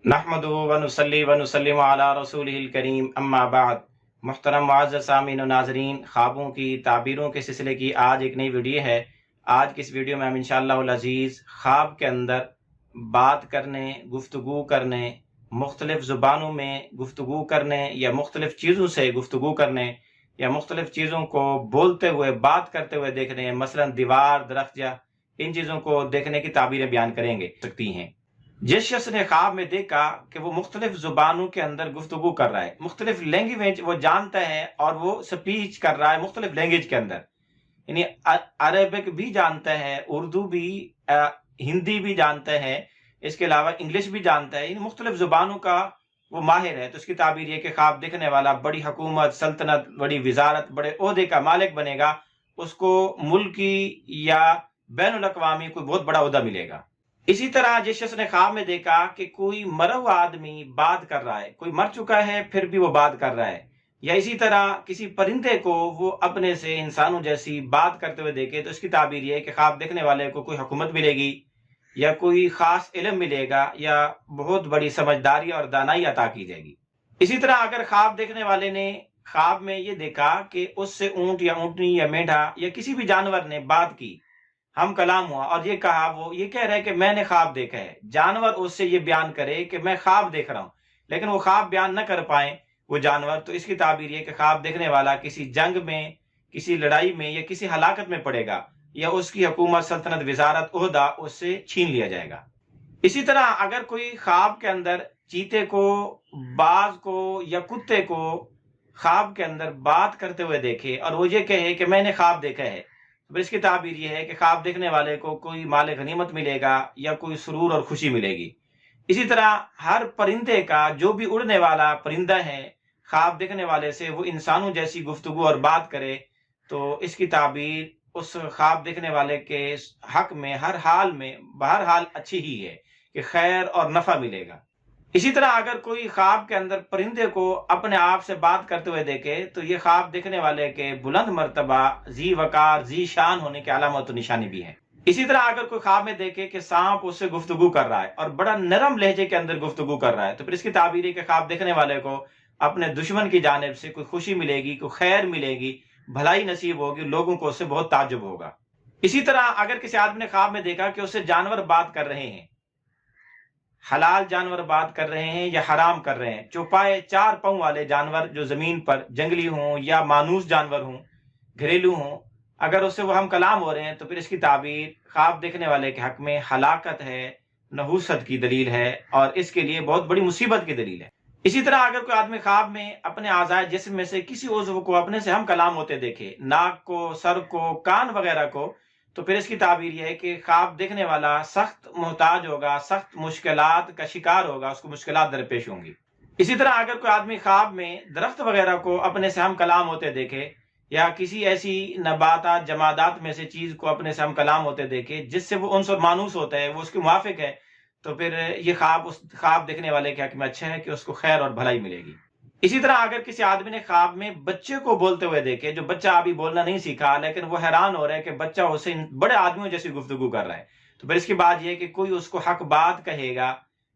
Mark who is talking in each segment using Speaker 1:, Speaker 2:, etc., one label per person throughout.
Speaker 1: نحمدہ ونصلی ونسلم علی رسولہ الکریم اما بعد۔ محترم معزز سامعین و ناظرین، خوابوں کی تعبیروں کے سلسلے کی آج ایک نئی ویڈیو ہے۔ آج کی اس ویڈیو میں ہم انشاءاللہ العزیز خواب کے اندر بات کرنے، گفتگو کرنے، مختلف زبانوں میں گفتگو کرنے یا مختلف چیزوں سے گفتگو کرنے یا مختلف چیزوں کو بولتے ہوئے بات کرتے ہوئے دیکھنے، مثلا دیوار، درخت یا ان چیزوں کو دیکھنے کی تعبیریں بیان کریں گے سکتی ہیں۔ جس شخص نے خواب میں دیکھا کہ وہ مختلف زبانوں کے اندر گفتگو کر رہا ہے، مختلف لینگویج وہ جانتا ہے اور وہ سپیچ کر رہا ہے مختلف لینگویج کے اندر، یعنی عربک بھی جانتا ہے، اردو بھی، ہندی بھی جانتا ہے، اس کے علاوہ انگلش بھی جانتا ہے، یعنی مختلف زبانوں کا وہ ماہر ہے، تو اس کی تعبیر یہ کہ خواب دیکھنے والا بڑی حکومت، سلطنت، بڑی وزارت، بڑے عہدے کا مالک بنے گا، اس کو ملکی یا بین الاقوامی کوئی بہت بڑا عہدہ ملے گا۔ اسی طرح جس شخص نے خواب میں دیکھا کہ کوئی مرا ہوا آدمی بات کر رہا ہے، کوئی مر چکا ہے پھر بھی وہ بات کر رہا ہے، یا اسی طرح کسی پرندے کو وہ اپنے سے انسانوں جیسی بات کرتے ہوئے دیکھے، تو اس کی تعبیر یہ ہے کہ خواب دیکھنے والے کو کوئی حکومت ملے گی یا کوئی خاص علم ملے گا یا بہت بڑی سمجھداری اور دانائی عطا کی جائے گی۔ اسی طرح اگر خواب دیکھنے والے نے خواب میں یہ دیکھا کہ اس سے اونٹ یا اونٹنی یا میڈھا یا کسی بھی جانور نے بات کی، ہم کلام ہوا اور یہ کہا، وہ یہ کہہ رہا ہے کہ میں نے خواب دیکھا ہے، جانور اس سے یہ بیان کرے کہ میں خواب دیکھ رہا ہوں، لیکن وہ خواب بیان نہ کر پائیں وہ جانور، تو اس کی تعبیر یہ کہ خواب دیکھنے والا کسی جنگ میں، کسی لڑائی میں یا کسی ہلاکت میں پڑے گا، یا اس کی حکومت، سلطنت، وزارت، عہدہ اس سے چھین لیا جائے گا۔ اسی طرح اگر کوئی خواب کے اندر چیتے کو، باز کو یا کتے کو خواب کے اندر بات کرتے ہوئے دیکھے اور وہ یہ کہے کہ میں نے خواب دیکھا ہے، تو اس کی تعبیر یہ ہے کہ خواب دیکھنے والے کو کوئی مال غنیمت ملے گا یا کوئی سرور اور خوشی ملے گی۔ اسی طرح ہر پرندے کا، جو بھی اڑنے والا پرندہ ہے، خواب دیکھنے والے سے وہ انسانوں جیسی گفتگو اور بات کرے، تو اس کی تعبیر اس خواب دیکھنے والے کے حق میں ہر حال میں بہرحال اچھی ہی ہے کہ خیر اور نفع ملے گا۔ اسی طرح اگر کوئی خواب کے اندر پرندے کو اپنے آپ سے بات کرتے ہوئے دیکھے، تو یہ خواب دیکھنے والے کے بلند مرتبہ، ذی وقار، ذی شان ہونے کی علامت و نشانی بھی ہے۔ اسی طرح اگر کوئی خواب میں دیکھے کہ سانپ اس سے گفتگو کر رہا ہے اور بڑا نرم لہجے کے اندر گفتگو کر رہا ہے، تو پھر اس کی تعبیر ہے کہ خواب دیکھنے والے کو اپنے دشمن کی جانب سے کوئی خوشی ملے گی، کوئی خیر ملے گی، بھلائی نصیب ہوگی، لوگوں کو اس سے بہت تعجب ہوگا۔ اسی طرح اگر کسی آدمی نے خواب میں دیکھا کہ اس سے جانور بات کر رہے ہیں، حلال جانور بات کر رہے ہیں یا حرام کر رہے ہیں، چوپائے، چار پاؤں والے جانور جو زمین پر جنگلی ہوں یا مانوس جانور ہوں، گھریلو ہوں، اگر اس سے وہ ہم کلام ہو رہے ہیں، تو پھر اس کی تعبیر خواب دیکھنے والے کے حق میں ہلاکت ہے، نحوست کی دلیل ہے اور اس کے لیے بہت بڑی مصیبت کی دلیل ہے۔ اسی طرح اگر کوئی آدمی خواب میں اپنے اعضائے جسم میں سے کسی عضو کو اپنے سے ہم کلام ہوتے دیکھے، ناک کو، سر کو، کان وغیرہ کو، تو پھر اس کی تعبیر یہ ہے کہ خواب دیکھنے والا سخت محتاج ہوگا، سخت مشکلات کا شکار ہوگا، اس کو مشکلات درپیش ہوں گی۔ اسی طرح اگر کوئی آدمی خواب میں درخت وغیرہ کو اپنے سے ہم کلام ہوتے دیکھے یا کسی ایسی نباتات، جمادات میں سے چیز کو اپنے سے ہم کلام ہوتے دیکھے جس سے وہ انس اور مانوس ہوتا ہے، وہ اس کے موافق ہے، تو پھر یہ خواب اس خواب دیکھنے والے کے حق میں اچھا ہے کہ اس کو خیر اور بھلائی ملے گی۔ اسی طرح اگر کسی آدمی نے خواب میں بچے کو بولتے ہوئے دیکھے، جو بچہ ابھی بولنا نہیں سیکھا لیکن وہ حیران ہو رہا ہے کہ بچہ اسے بڑے آدمیوں جیسی گفتگو کر رہا ہے، تو پھر اس کی بات یہ ہے کہ کوئی اس کو حق بات کہے گا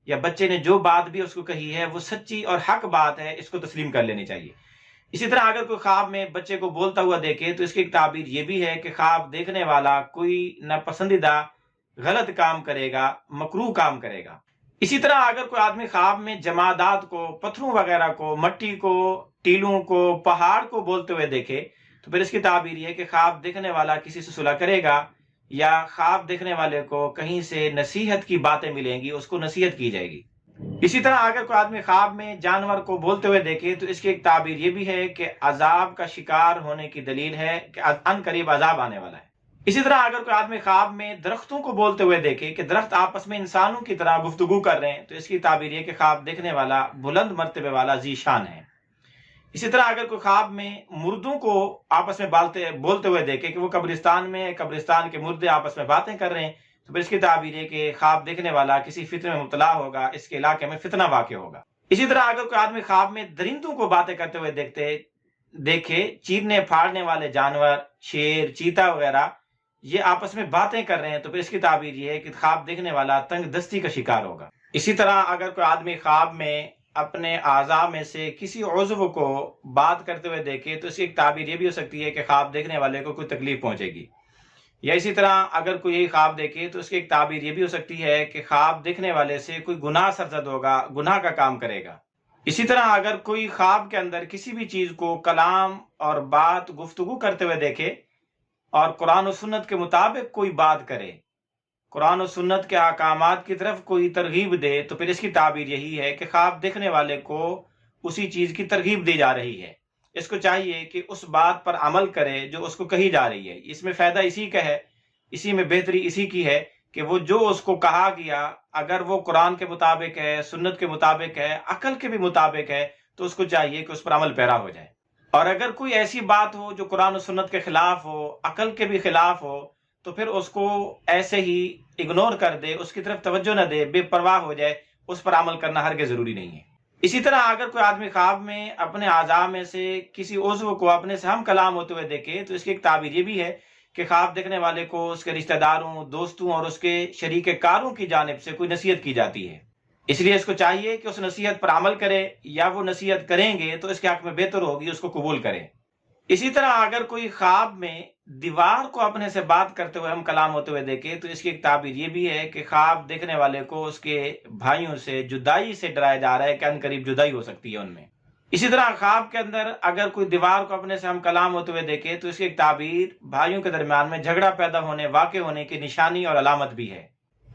Speaker 1: یا بچے نے جو بات بھی اس کو کہی ہے وہ سچی اور حق بات ہے، اس کو تسلیم کر لینی چاہیے۔ اسی طرح اگر کوئی خواب میں بچے کو بولتا ہوا دیکھے، تو اس کی ایک تعبیر یہ بھی ہے کہ خواب دیکھنے والا کوئی ناپسندیدہ غلط کام کرے گا، مکروہ کام کرے گا۔ اسی طرح اگر کوئی آدمی خواب میں جمادات کو، پتھروں وغیرہ کو، مٹی کو، ٹیلوں کو، پہاڑ کو بولتے ہوئے دیکھے، تو پھر اس کی تعبیر یہ ہے کہ خواب دیکھنے والا کسی سے صلح کرے گا یا خواب دیکھنے والے کو کہیں سے نصیحت کی باتیں ملیں گی، اس کو نصیحت کی جائے گی۔ اسی طرح اگر کوئی آدمی خواب میں جانور کو بولتے ہوئے دیکھے، تو اس کی ایک تعبیر یہ بھی ہے کہ عذاب کا شکار ہونے کی دلیل ہے کہ ان قریب عذاب آنے والا ہے۔ اسی طرح اگر کوئی آدمی خواب میں درختوں کو بولتے ہوئے دیکھے کہ درخت آپس میں انسانوں کی طرح گفتگو کر رہے ہیں، تو اس کی تعبیر یہ کہ خواب دیکھنے والا بلند مرتبے والا ذی شان ہے۔ اسی طرح اگر کوئی خواب میں مردوں کو آپس میں بولتے ہوئے دیکھے کہ وہ قبرستان میں، قبرستان کے مردے آپس میں باتیں کر رہے ہیں، تو پھر اس کی تعبیر ہے کہ خواب دیکھنے والا کسی فتنے میں مبتلا ہوگا، اس کے علاقے میں فتنہ واقع ہوگا۔ اسی طرح اگر کوئی آدمی خواب میں درندوں کو باتیں کرتے ہوئے دیکھے، چیرنے پھاڑنے والے جانور، شیر، چیتا وغیرہ، یہ آپس میں باتیں کر رہے ہیں، تو پھر اس کی تعبیر یہ ہے کہ خواب دیکھنے والا تنگ دستی کا شکار ہوگا۔ اسی طرح اگر کوئی آدمی خواب میں اپنے اعضاء میں سے کسی عضو کو بات کرتے ہوئے دیکھے تو اس کی ایک تعبیر یہ بھی ہو سکتی ہے کہ خواب دیکھنے والے کو کوئی تکلیف پہنچے گی، یا اسی طرح اگر کوئی یہی خواب دیکھے تو اس کی ایک تعبیر یہ بھی ہو سکتی ہے کہ خواب دیکھنے والے سے کوئی گناہ سرزد ہوگا، گناہ کا کام کرے گا۔ اسی طرح اگر کوئی خواب کے اندر کسی بھی چیز کو کلام اور بات گفتگو کرتے ہوئے دیکھے اور قرآن و سنت کے مطابق کوئی بات کرے، قرآن و سنت کے احکامات کی طرف کوئی ترغیب دے، تو پھر اس کی تعبیر یہی ہے کہ خواب دیکھنے والے کو اسی چیز کی ترغیب دی جا رہی ہے۔ اس کو چاہیے کہ اس بات پر عمل کرے جو اس کو کہی جا رہی ہے۔ اس میں فائدہ اسی کا ہے، اسی میں بہتری اسی کی ہے کہ وہ جو اس کو کہا گیا اگر وہ قرآن کے مطابق ہے، سنت کے مطابق ہے، عقل کے بھی مطابق ہے، تو اس کو چاہیے کہ اس پر عمل پیرا ہو جائے۔ اور اگر کوئی ایسی بات ہو جو قرآن و سنت کے خلاف ہو، عقل کے بھی خلاف ہو، تو پھر اس کو ایسے ہی اگنور کر دے، اس کی طرف توجہ نہ دے، بے پرواہ ہو جائے، اس پر عمل کرنا ہرگز ضروری نہیں ہے۔ اسی طرح اگر کوئی آدمی خواب میں اپنے اعضاء میں سے کسی عضو کو اپنے سے ہم کلام ہوتے ہوئے دیکھے تو اس کی ایک تعبیر یہ بھی ہے کہ خواب دیکھنے والے کو اس کے رشتہ داروں، دوستوں اور اس کے شریک کاروں کی جانب سے کوئی نصیحت کی جاتی ہے۔ اس لیے اس کو چاہیے کہ اس نصیحت پر عمل کرے، یا وہ نصیحت کریں گے تو اس کے حق میں بہتر ہوگی اس کو قبول کرے۔ اسی طرح اگر کوئی خواب میں دیوار کو اپنے سے بات کرتے ہوئے ہم کلام ہوتے ہوئے دیکھے تو اس کی ایک تعبیر یہ بھی ہے کہ خواب دیکھنے والے کو اس کے بھائیوں سے جدائی سے ڈرایا جا رہا ہے کہ ان قریب جدائی ہو سکتی ہے ان میں۔ اسی طرح خواب کے اندر اگر کوئی دیوار کو اپنے سے ہم کلام ہوتے ہوئے دیکھے تو اس کی ایک تعبیر بھائیوں کے درمیان میں جھگڑا پیدا ہونے، واقع ہونے کی نشانی اور علامت بھی ہے۔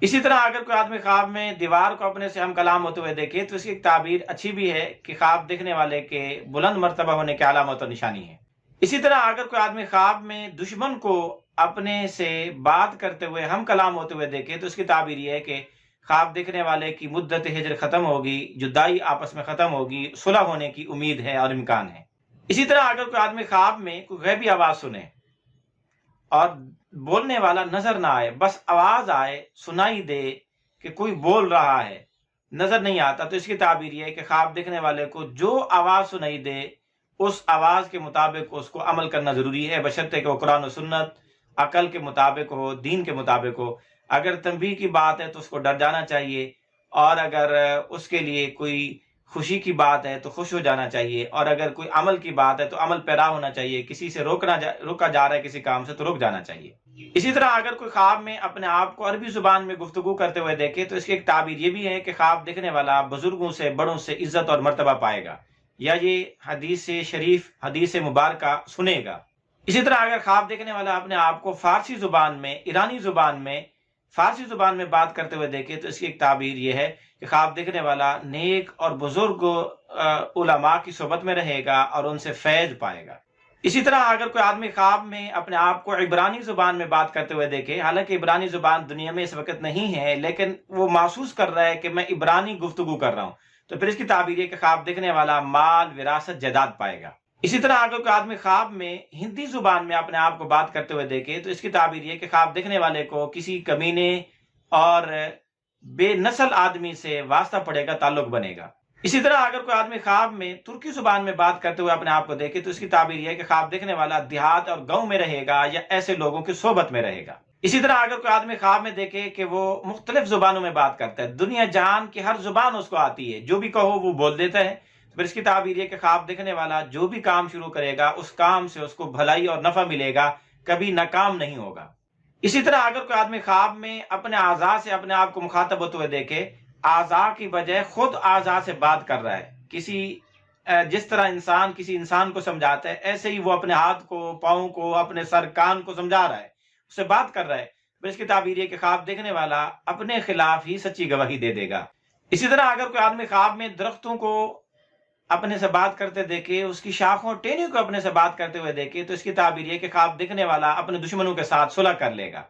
Speaker 1: اسی طرح اگر کوئی آدمی خواب میں دیوار کو اپنے سے ہم کلام ہوتے ہوئے دیکھے تو اس کی ایک تعبیر اچھی بھی ہے کہ خواب دیکھنے والے کے بلند مرتبہ ہونے کی علامت اور نشانی ہے۔ اسی طرح اگر کوئی آدمی خواب میں دشمن کو اپنے سے بات کرتے ہوئے ہم کلام ہوتے ہوئے دیکھے تو اس کی تعبیر یہ ہے کہ خواب دیکھنے والے کی مدت ہجر ختم ہوگی، جدائی آپس میں ختم ہوگی، صلح ہونے کی امید ہے اور امکان ہے۔ اسی طرح اگر کوئی آدمی خواب میں کوئی غیبی آواز سنے اور بولنے والا نظر نہ آئے، بس آواز آئے، سنائی دے کہ کوئی بول رہا ہے، نظر نہیں آتا، تو اس کی تعبیر یہ ہے کہ خواب دیکھنے والے کو جو آواز سنائی دے اس آواز کے مطابق اس کو عمل کرنا ضروری ہے، بشرطے کہ وہ قرآن و سنت، عقل کے مطابق ہو، دین کے مطابق ہو۔ اگر تنبیہ کی بات ہے تو اس کو ڈر جانا چاہیے، اور اگر اس کے لیے کوئی خوشی کی بات ہے تو خوش ہو جانا چاہیے، اور اگر کوئی عمل کی بات ہے تو عمل پیرا ہونا چاہیے، کسی سے روکا جا رہا ہے کسی کام سے تو رک جانا چاہیے۔ اسی طرح اگر کوئی خواب میں اپنے آپ کو عربی زبان میں گفتگو کرتے ہوئے دیکھے تو اس کی ایک تعبیر یہ بھی ہے کہ خواب دیکھنے والا بزرگوں سے، بڑوں سے عزت اور مرتبہ پائے گا، یا یہ حدیث شریف، حدیث مبارکہ سنے گا۔ اسی طرح اگر خواب دیکھنے والا اپنے آپ کو فارسی زبان میں، ایرانی زبان میں، فارسی زبان میں بات کرتے ہوئے دیکھے تو اس کی ایک تعبیر یہ ہے کہ خواب دیکھنے والا نیک اور بزرگ علماء کی صحبت میں رہے گا اور ان سے فیض پائے گا۔ اسی طرح اگر کوئی آدمی خواب میں اپنے آپ کو عبرانی زبان میں بات کرتے ہوئے دیکھے، حالانکہ عبرانی زبان دنیا میں اس وقت نہیں ہے، لیکن وہ محسوس کر رہا ہے کہ میں عبرانی گفتگو کر رہا ہوں، تو پھر اس کی تعبیر یہ کہ خواب دیکھنے والا مال، وراثت، جائیداد پائے گا۔ اسی طرح اگر کوئی آدمی خواب میں ہندی زبان میں اپنے آپ کو بات کرتے ہوئے دیکھے تو اس کی تعبیر یہ کہ خواب دیکھنے والے کو کسی کمینے اور بے نسل آدمی سے واسطہ پڑے گا، تعلق بنے گا۔ اسی طرح اگر کوئی آدمی خواب میں ترکی زبان میں بات کرتے ہوئے اپنے آپ کو دیکھے تو اس کی تعبیر یہ ہے کہ خواب دیکھنے والا دیہات اور گاؤں میں رہے گا یا ایسے لوگوں کی صحبت میں رہے گا۔ اسی طرح اگر کوئی آدمی خواب میں دیکھے کہ وہ مختلف زبانوں میں بات کرتا ہے، دنیا جہان کی ہر زبان اس کو آتی ہے، جو بھی کہو وہ بول دیتا ہے، تو پھر اس کی تعبیر یہ کہ خواب دیکھنے والا جو بھی کام شروع کرے گا اس کام سے اس کو بھلائی اور نفع ملے گا، کبھی ناکام نہیں ہوگا۔ اسی طرح اگر کوئی آدمی خواب میں اپنے اعضاء سے اپنے آپ کو مخاطب ہوتے ہوئے دیکھے، اعضاء کی بجائے خود اعضاء سے بات کر رہا ہے، جس طرح انسان کسی انسان کو سمجھاتا ہے ایسے ہی وہ اپنے ہاتھ کو، پاؤں کو، اپنے سر، کان کو سمجھا رہا ہے، اس سے بات کر رہا ہے، پھر اس کی تعبیر یہ کہ خواب دیکھنے والا اپنے خلاف ہی سچی گواہی دے دے گا۔ اسی طرح اگر کوئی آدمی خواب میں درختوں کو اپنے سے بات کرتے دیکھے، اس کی شاخوں، ٹہنیوں کو اپنے سے بات کرتے ہوئے دیکھے، تو اس کی تعبیر یہ کہ خواب دیکھنے والا اپنے دشمنوں کے ساتھ صلح کر لے گا۔